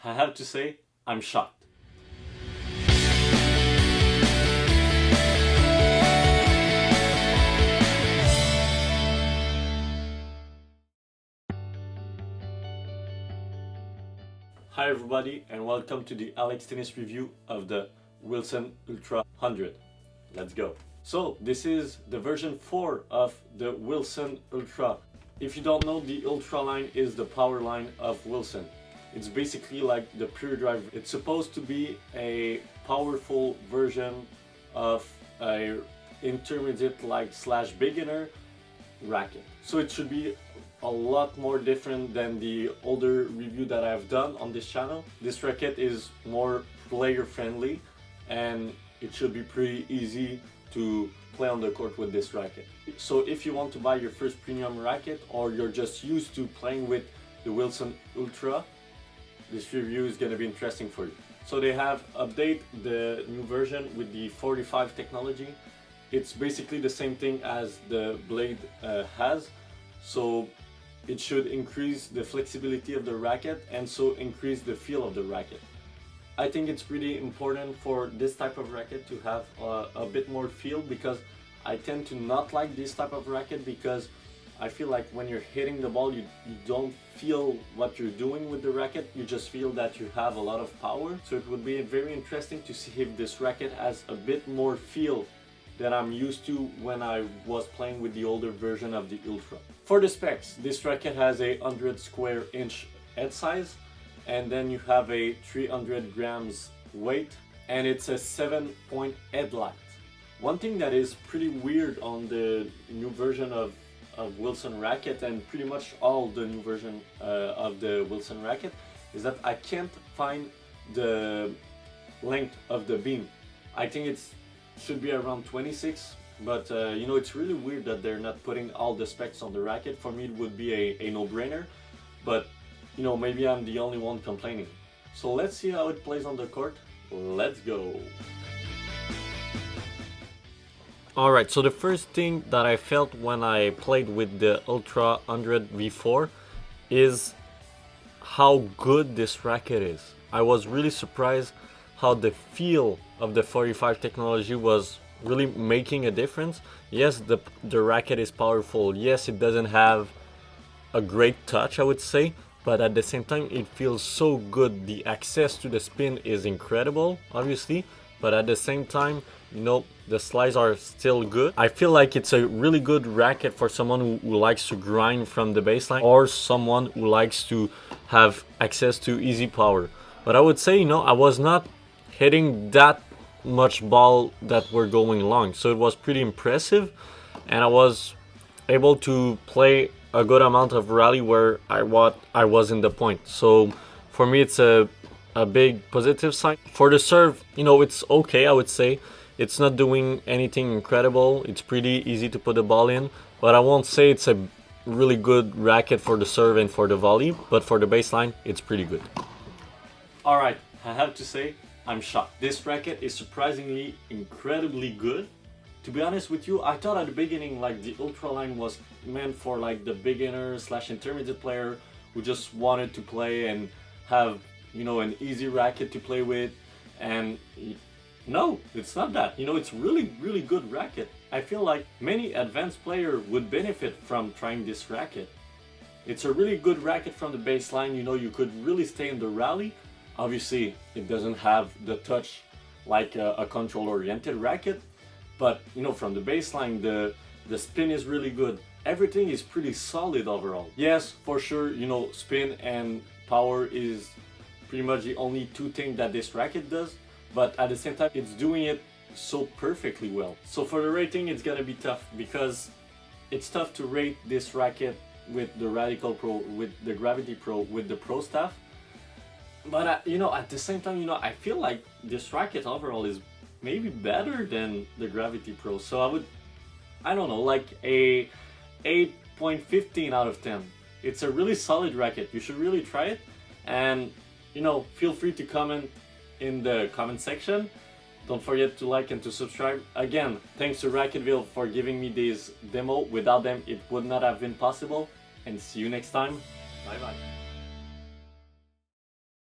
I have to say, I'm shocked. Hi everybody and welcome to the Alex Tennis review of the Wilson Ultra 100. Let's go. So this is the version 4 of the Wilson Ultra. If you don't know, the Ultra line is the power line of Wilson. It's basically like the Pure Drive. It's supposed to be a powerful version of a intermediate like / beginner racket. So it should be a lot more different than the older review that I've done on this channel. This racket is more player friendly and it should be pretty easy to play on the court with this racket. So if you want to buy your first premium racket or you're just used to playing with the Wilson Ultra, this review is going to be interesting for you. So they have updated the new version with the 45 technology. It's basically the same thing as the Blade has. So it should increase the flexibility of the racket and so increase the feel of the racket. I think it's pretty important for this type of racket to have a bit more feel, because I tend to not like this type of racket because I feel like when you're hitting the ball, you don't feel what you're doing with the racket, you just feel that you have a lot of power. So it would be very interesting to see if this racket has a bit more feel that I'm used to when I was playing with the older version of the Ultra. For the specs, this racket has a 100 square inch head size, and then you have a 300 grams weight, and it's a 7-point headlight. One thing that is pretty weird on the new version of Wilson racket, and pretty much all the new version of the Wilson racket, is that I can't find the length of the beam. I think it should be around 26, but you know, it's really weird that they're not putting all the specs on the racket. For me it would be a no-brainer, but you know, maybe I'm the only one complaining. So let's see how it plays on the court. Let's go. Alright, so the first thing that I felt when I played with the Ultra 100 V4 is how good this racket is. I was really surprised how the feel of the 45 technology was really making a difference. Yes, the racket is powerful. Yes, it doesn't have a great touch, I would say, but at the same time it feels so good. The access to the spin is incredible, obviously, but at the same time, you know, the slides are still good. I feel like it's a really good racket for someone who likes to grind from the baseline, or someone who likes to have access to easy power. But I would say, you know, I was not hitting that much ball that were going long, so it was pretty impressive, and I was able to play a good amount of rally where I was in the point. So for me it's a big positive sign. For the serve, you know, it's okay, I would say. It's not doing anything incredible. It's pretty easy to put the ball in, but I won't say it's a really good racket for the serve and for the volley, but for the baseline it's pretty good. Alright, I have to say, I'm shocked. This racket is surprisingly incredibly good. To be honest with you, I thought at the beginning like the Ultra line was meant for like the beginner / intermediate player who just wanted to play and have, you know, an easy racket to play with. And no, it's not that. You know, it's really good racket. I feel like many advanced players would benefit from trying this racket. It's a really good racket from the baseline. You know, you could really stay in the rally. Obviously, it doesn't have the touch like a control-oriented racket, but you know, from the baseline, the spin is really good. Everything is pretty solid overall. Yes, for sure, you know, spin and power is pretty much the only two things that this racket does, but at the same time, it's doing it so perfectly well. So for the rating, it's gonna be tough, because it's tough to rate this racket with the Radical Pro, with the Gravity Pro, with the Pro Staff. But you know, at the same time, you know, I feel like this racket overall is maybe better than the Gravity Pro. So I don't know, like a 8.15 out of 10. It's a really solid racket. You should really try it. And you know, feel free to comment in the comment section. Don't forget to like and to subscribe. Again, thanks to Racquet Volkl for giving me this demo. Without them, it would not have been possible. And see you next time. Bye bye.